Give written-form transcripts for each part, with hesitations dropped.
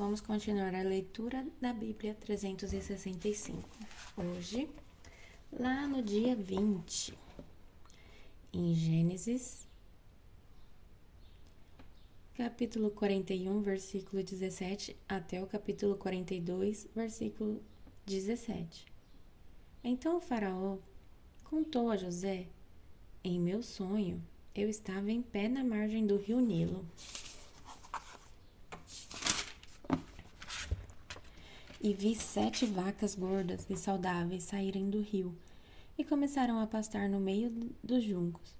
vamos continuar a leitura da Bíblia 365. Hoje, lá no dia 20, em Gênesis, capítulo 41, versículo 17, até o capítulo 42, versículo 17. Então o faraó contou a José: em meu sonho, eu estava em pé na margem do rio Nilo. E vi 7 vacas gordas e saudáveis saírem do rio e começaram a pastar no meio dos juncos.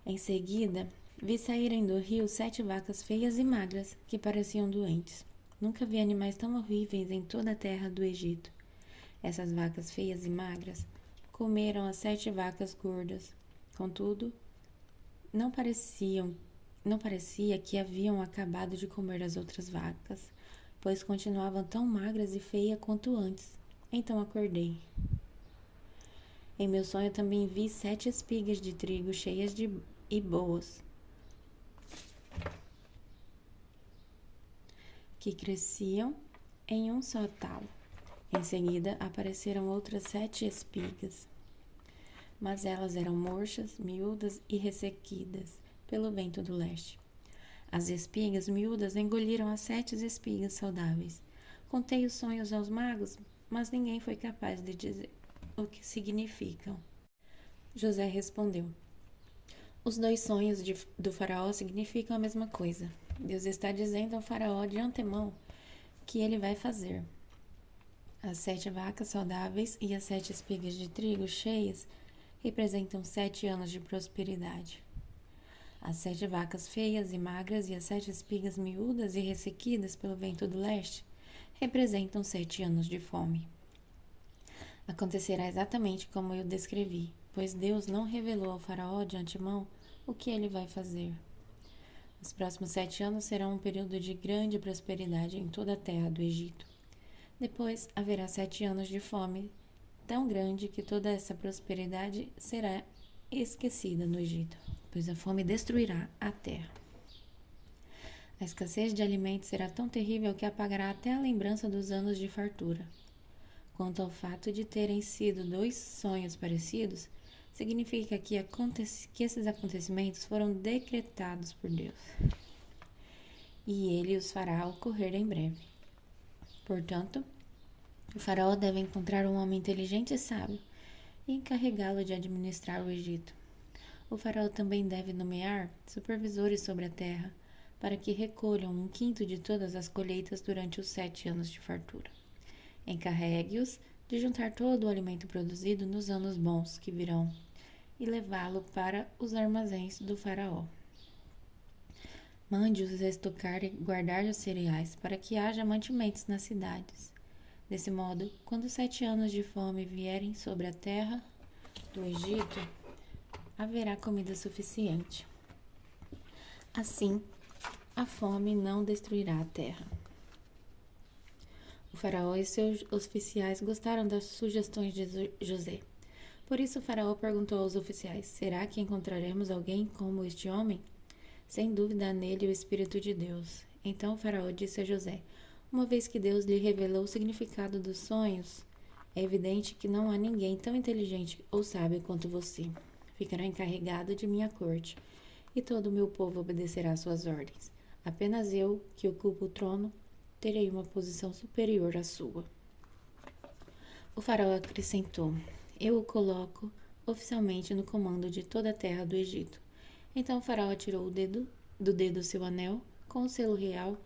Em seguida, vi saírem do rio 7 vacas feias e magras que pareciam doentes. Nunca vi animais tão horríveis em toda a terra do Egito. Essas vacas feias e magras comeram as 7 vacas gordas. Contudo, não parecia que haviam acabado de comer as outras vacas, pois continuavam tão magras e feias quanto antes. Então acordei. Em meu sonho também vi 7 espigas de trigo cheias e boas, que cresciam em um só talo. Em seguida apareceram outras 7 espigas, mas elas eram murchas, miúdas e ressequidas pelo vento do leste. As espigas miúdas engoliram as 7 espigas saudáveis. Contei os sonhos aos magos, mas ninguém foi capaz de dizer o que significam. José respondeu: os 2 sonhos do faraó significam a mesma coisa. Deus está dizendo ao faraó de antemão que ele vai fazer. As 7 vacas saudáveis e as 7 espigas de trigo cheias representam 7 anos de prosperidade. As 7 vacas feias e magras e as 7 espigas miúdas e ressequidas pelo vento do leste representam 7 anos de fome. Acontecerá exatamente como eu descrevi, pois Deus não revelou ao faraó de antemão o que ele vai fazer. Os próximos 7 anos serão um período de grande prosperidade em toda a terra do Egito. Depois haverá 7 anos de fome tão grande que toda essa prosperidade será esquecida no Egito, pois a fome destruirá a terra. A escassez de alimentos será tão terrível que apagará até a lembrança dos anos de fartura. Quanto ao fato de terem sido 2 sonhos parecidos, significa que esses acontecimentos foram decretados por Deus, e ele os fará ocorrer em breve. Portanto, o faraó deve encontrar um homem inteligente e sábio e encarregá-lo de administrar o Egito. O faraó também deve nomear supervisores sobre a terra, para que recolham 1/5 de todas as colheitas durante os 7 anos de fartura. Encarregue-os de juntar todo o alimento produzido nos anos bons que virão e levá-lo para os armazéns do faraó. Mande-os estocar e guardar os cereais, para que haja mantimentos nas cidades. Desse modo, quando os 7 anos de fome vierem sobre a terra do Egito, haverá comida suficiente. Assim, a fome não destruirá a terra. O faraó e seus oficiais gostaram das sugestões de José. Por isso o faraó perguntou aos oficiais: será que encontraremos alguém como este homem? Sem dúvida há nele o Espírito de Deus. Então o faraó disse a José: uma vez que Deus lhe revelou o significado dos sonhos, é evidente que não há ninguém tão inteligente ou sábio quanto você. Ficará encarregado de minha corte, e todo o meu povo obedecerá às suas ordens. Apenas eu, que ocupo o trono, terei uma posição superior à sua. O faraó acrescentou: eu o coloco oficialmente no comando de toda a terra do Egito. Então o faraó tirou do dedo seu anel com o selo real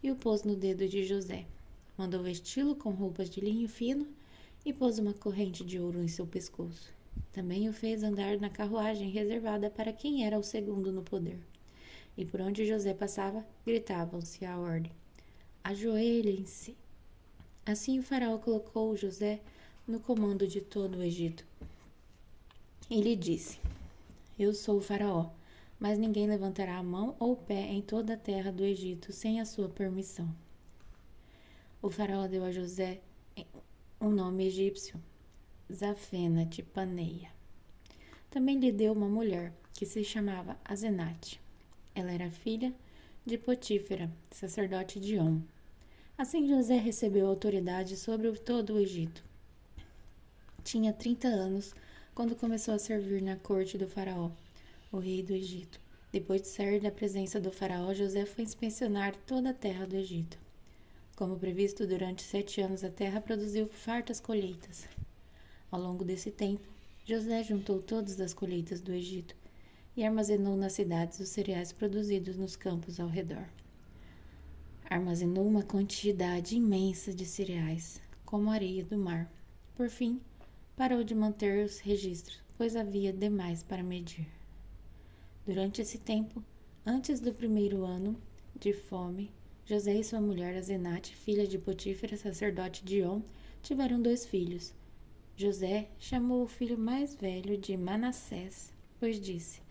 e o pôs no dedo de José. Mandou vesti-lo com roupas de linho fino e pôs uma corrente de ouro em seu pescoço. Também o fez andar na carruagem reservada para quem era o segundo no poder. E por onde José passava, gritavam-se a ordem: ajoelhem-se. Assim o faraó colocou José no comando de todo o Egito. E lhe disse: eu sou o faraó, mas ninguém levantará a mão ou o pé em toda a terra do Egito sem a sua permissão. O faraó deu a José um nome egípcio, Zafenate-Paneia. Também lhe deu uma mulher, que se chamava Azenate. Ela era filha de Potífera, sacerdote de On. Assim José recebeu autoridade sobre todo o Egito. Tinha 30 anos quando começou a servir na corte do faraó, o rei do Egito. Depois de sair da presença do faraó, José foi inspecionar toda a terra do Egito. Como previsto, durante 7 anos a terra produziu fartas colheitas. Ao longo desse tempo, José juntou todas as colheitas do Egito e armazenou nas cidades os cereais produzidos nos campos ao redor. Armazenou uma quantidade imensa de cereais, como a areia do mar. Por fim, parou de manter os registros, pois havia demais para medir. Durante esse tempo, antes do primeiro ano de fome, José e sua mulher Azenate, filha de Potífera, sacerdote de On, tiveram 2 filhos. José chamou o filho mais velho de Manassés, pois disse: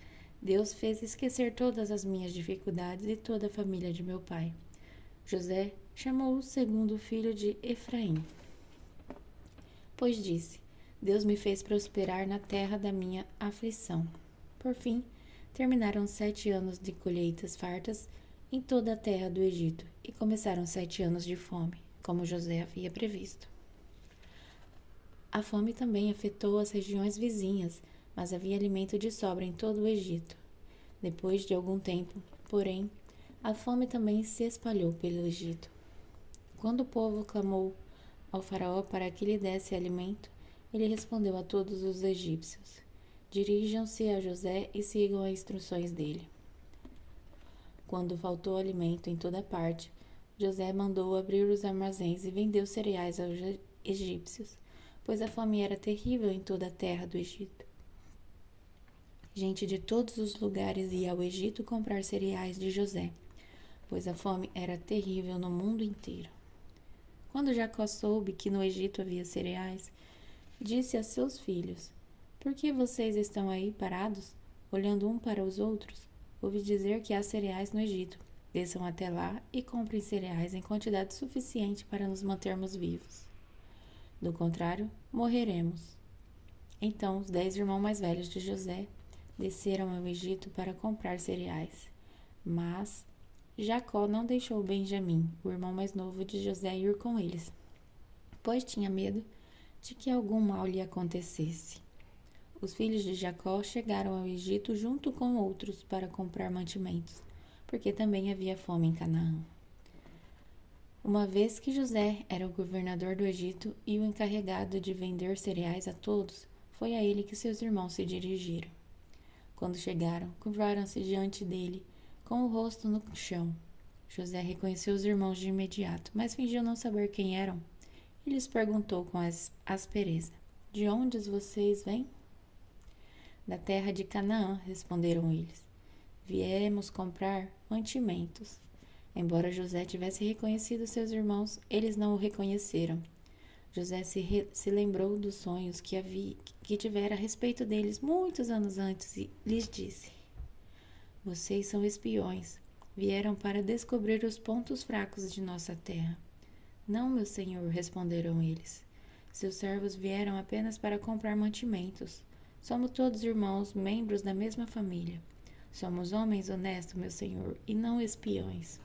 Deus fez esquecer todas as minhas dificuldades e toda a família de meu pai. José chamou o segundo filho de Efraim, pois disse: Deus me fez prosperar na terra da minha aflição. Por fim, terminaram 7 anos de colheitas fartas em toda a terra do Egito e começaram 7 anos de fome, como José havia previsto. A fome também afetou as regiões vizinhas, mas havia alimento de sobra em todo o Egito. Depois de algum tempo, porém, a fome também se espalhou pelo Egito. Quando o povo clamou ao faraó para que lhe desse alimento, ele respondeu a todos os egípcios: Dirijam-se a José e sigam as instruções dele. Quando faltou alimento em toda parte, José mandou abrir os armazéns e vendeu cereais aos egípcios, pois a fome era terrível em toda a terra do Egito. Gente de todos os lugares ia ao Egito comprar cereais de José, pois a fome era terrível no mundo inteiro. Quando Jacó soube que no Egito havia cereais, disse a seus filhos: Por que vocês estão aí parados, olhando um para os outros? Ouvi dizer que há cereais no Egito. Desçam até lá e comprem cereais em quantidade suficiente para nos mantermos vivos. Do contrário, morreremos. Então os 10 irmãos mais velhos de José desceram ao Egito para comprar cereais. Mas Jacó não deixou Benjamim, o irmão mais novo de José, ir com eles, pois tinha medo de que algum mal lhe acontecesse. Os filhos de Jacó chegaram ao Egito junto com outros para comprar mantimentos, porque também havia fome em Canaã. Uma vez que José era o governador do Egito e o encarregado de vender cereais a todos, foi a ele que seus irmãos se dirigiram. Quando chegaram, curvaram-se diante dele, com o rosto no chão. José reconheceu os irmãos de imediato, mas fingiu não saber quem eram. E lhes perguntou com aspereza: De onde vocês vêm? Da terra de Canaã, responderam eles. Viemos comprar mantimentos. Embora José tivesse reconhecido seus irmãos, eles não o reconheceram. José se lembrou dos sonhos que tivera a respeito deles muitos anos antes e lhes disse: Vocês são espiões. Vieram para descobrir os pontos fracos de nossa terra. Não, meu senhor, responderam eles. Seus servos vieram apenas para comprar mantimentos. Somos todos irmãos, membros da mesma família. Somos homens honestos, meu senhor, e não espiões.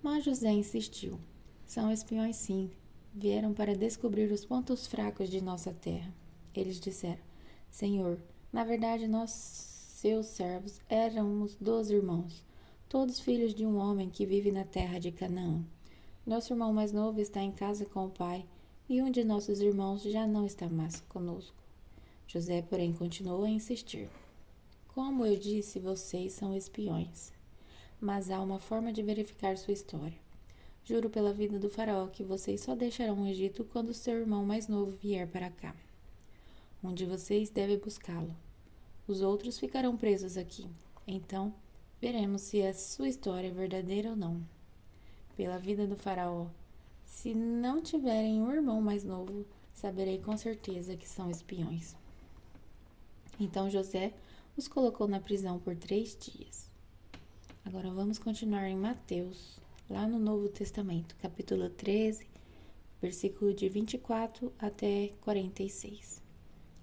Mas José insistiu. São espiões, sim. Vieram para descobrir os pontos fracos de nossa terra. Eles disseram: Senhor, na verdade nós, seus servos, éramos 12 irmãos, todos filhos de um homem que vive na terra de Canaã. Nosso irmão mais novo está em casa com o pai, e um de nossos irmãos já não está mais conosco. José, porém, continuou a insistir. Como eu disse, vocês são espiões. Mas há uma forma de verificar sua história. Juro pela vida do faraó que vocês só deixarão o Egito quando seu irmão mais novo vier para cá. Um de vocês deve buscá-lo. Os outros ficarão presos aqui. Então, veremos se a sua história é verdadeira ou não. Pela vida do faraó, se não tiverem um irmão mais novo, saberei com certeza que são espiões. Então José os colocou na prisão por 3 dias. Agora vamos continuar em Mateus, lá no Novo Testamento, capítulo 13, versículo de 24 até 46.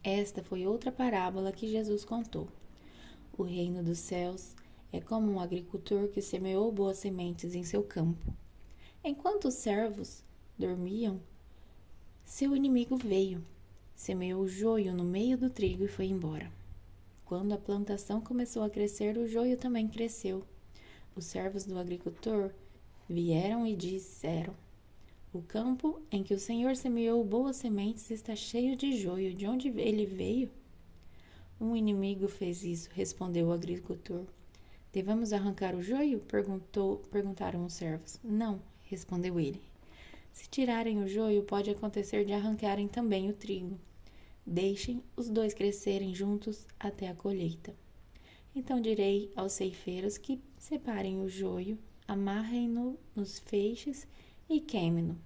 Esta foi outra parábola que Jesus contou. O reino dos céus é como um agricultor que semeou boas sementes em seu campo. Enquanto os servos dormiam, seu inimigo veio, semeou o joio no meio do trigo e foi embora. Quando a plantação começou a crescer, o joio também cresceu. Os servos do agricultor vieram e disseram: o campo em que o Senhor semeou boas sementes está cheio de joio. De onde ele veio? Um inimigo fez isso, respondeu o agricultor. Devemos arrancar o joio? Perguntaram os servos. Não, respondeu ele. Se tirarem o joio, pode acontecer de arrancarem também o trigo. Deixem os dois crescerem juntos até a colheita. Então direi aos ceifeiros que separem o joio, amarrem-no nos feixes e queimem-no,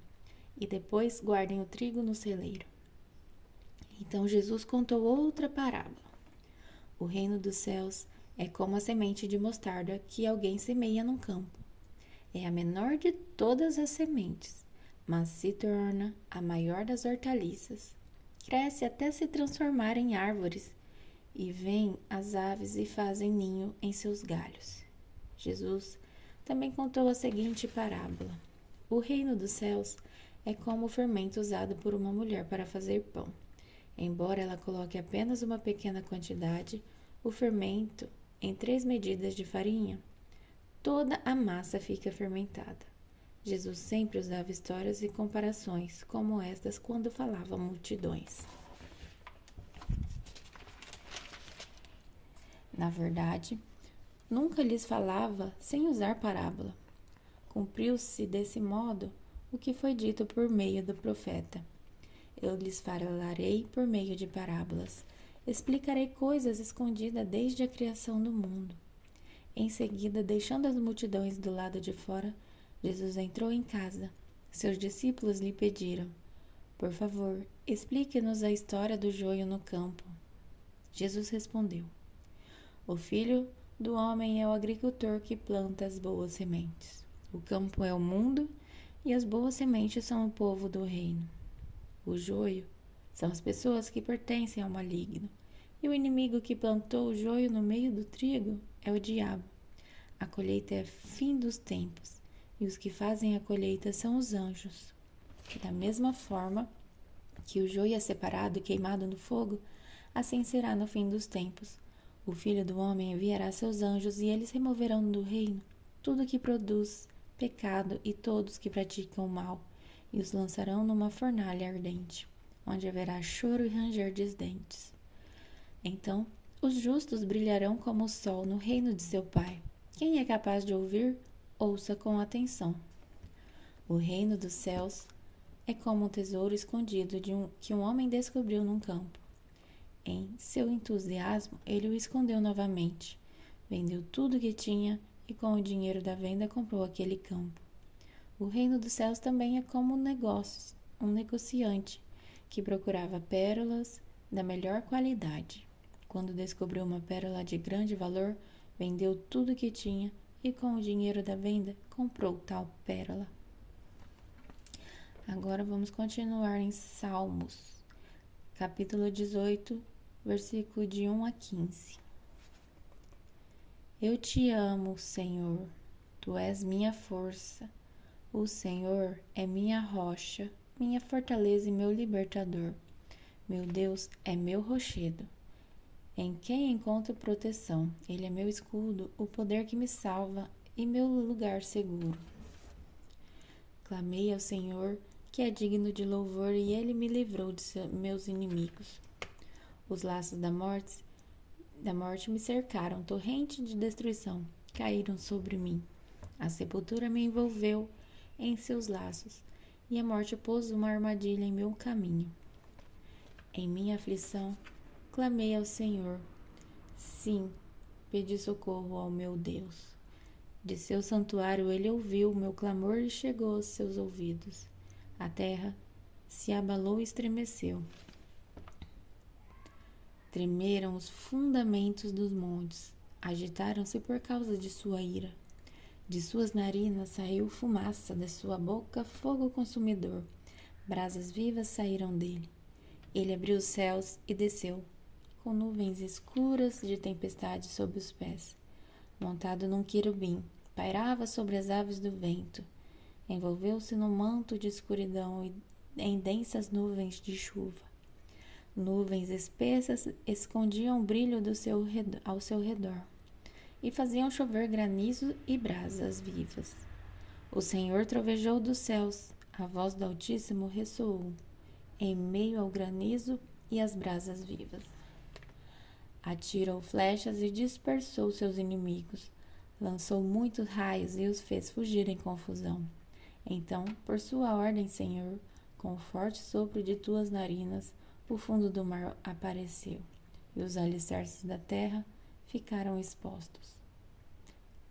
e depois guardem o trigo no celeiro. Então Jesus contou outra parábola. O reino dos céus é como a semente de mostarda que alguém semeia num campo. É a menor de todas as sementes, mas se torna a maior das hortaliças. Cresce até se transformar em árvores, e vêm as aves e fazem ninho em seus galhos. Jesus também contou a seguinte parábola. O reino dos céus é como o fermento usado por uma mulher para fazer pão. Embora ela coloque apenas uma pequena quantidade, o fermento em 3 medidas de farinha, toda a massa fica fermentada. Jesus sempre usava histórias e comparações como estas quando falava a multidões. Na verdade, nunca lhes falava sem usar parábola. Cumpriu-se desse modo o que foi dito por meio do profeta. Eu lhes falarei por meio de parábolas. Explicarei coisas escondidas desde a criação do mundo. Em seguida, deixando as multidões do lado de fora, Jesus entrou em casa. Seus discípulos lhe pediram: por favor, explique-nos a história do joio no campo. Jesus respondeu: o filho do homem é o agricultor que planta as boas sementes. O campo é o mundo e as boas sementes são o povo do reino. O joio são as pessoas que pertencem ao maligno, e o inimigo que plantou o joio no meio do trigo é o diabo. A colheita é fim dos tempos, e os que fazem a colheita são os anjos. Da mesma forma que o joio é separado e queimado no fogo, assim será no fim dos tempos. O Filho do Homem enviará seus anjos, e eles removerão do reino tudo que produz pecado e todos que praticam o mal, e os lançarão numa fornalha ardente, onde haverá choro e ranger de dentes. Então, os justos brilharão como o sol no reino de seu Pai. Quem é capaz de ouvir, ouça com atenção. O reino dos céus é como um tesouro escondido que um homem descobriu num campo. Em seu entusiasmo, ele o escondeu novamente. Vendeu tudo o que tinha e com o dinheiro da venda comprou aquele campo. O reino dos céus também é como um negociante que procurava pérolas da melhor qualidade. Quando descobriu uma pérola de grande valor, vendeu tudo o que tinha e com o dinheiro da venda comprou tal pérola. Agora vamos continuar em Salmos, capítulo 18, versículo de 1 a 15. Eu te amo, Senhor, tu és minha força. O Senhor é minha rocha, minha fortaleza e meu libertador. Meu Deus é meu rochedo, em quem encontro proteção. Ele é meu escudo, o poder que me salva e meu lugar seguro. Clamei ao Senhor, que é digno de louvor, e ele me livrou de meus inimigos. Os laços da morte me cercaram, torrente de destruição caíram sobre mim. A sepultura me envolveu em seus laços, e a morte pôs uma armadilha em meu caminho. Em minha aflição, clamei ao Senhor. Sim, pedi socorro ao meu Deus. De seu santuário ele ouviu o meu clamor e chegou aos seus ouvidos. A terra se abalou e estremeceu. Tremeram os fundamentos dos montes, agitaram-se por causa de sua ira. De suas narinas saiu fumaça, de sua boca fogo consumidor. Brasas vivas saíram dele. Ele abriu os céus e desceu, com nuvens escuras de tempestade sob os pés. montado num querubim, pairava sobre as aves do vento. Envolveu-se num manto de escuridão e em densas nuvens de chuva. Nuvens espessas escondiam o brilho ao seu redor e faziam chover granizo e brasas vivas. O Senhor trovejou dos céus, a voz do Altíssimo ressoou, em meio ao granizo e às brasas vivas. Atirou flechas e dispersou seus inimigos, lançou muitos raios e os fez fugir em confusão. Então, por sua ordem, Senhor, com o forte sopro de tuas narinas, o fundo do mar apareceu, e os alicerces da terra ficaram expostos.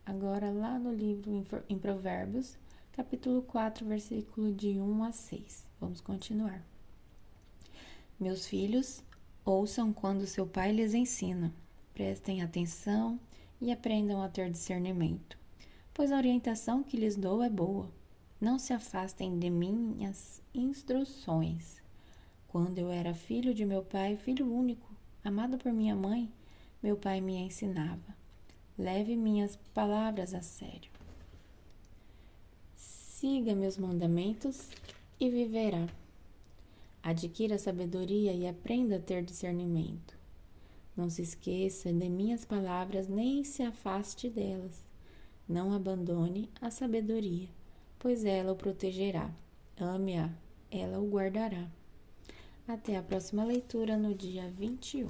Agora, lá no livro em Provérbios, capítulo 4, versículo de 1 a 6. Vamos continuar. Meus filhos, ouçam quando seu pai lhes ensina. Prestem atenção e aprendam a ter discernimento, pois a orientação que lhes dou é boa. Não se afastem de minhas instruções. Quando eu era filho de meu pai, filho único, amado por minha mãe, meu pai me ensinava. Leve minhas palavras a sério. Siga meus mandamentos e viverá. Adquira sabedoria e aprenda a ter discernimento. Não se esqueça de minhas palavras, nem se afaste delas. Não abandone a sabedoria, pois ela o protegerá. Ame-a, ela o guardará. Até a próxima leitura no dia 21.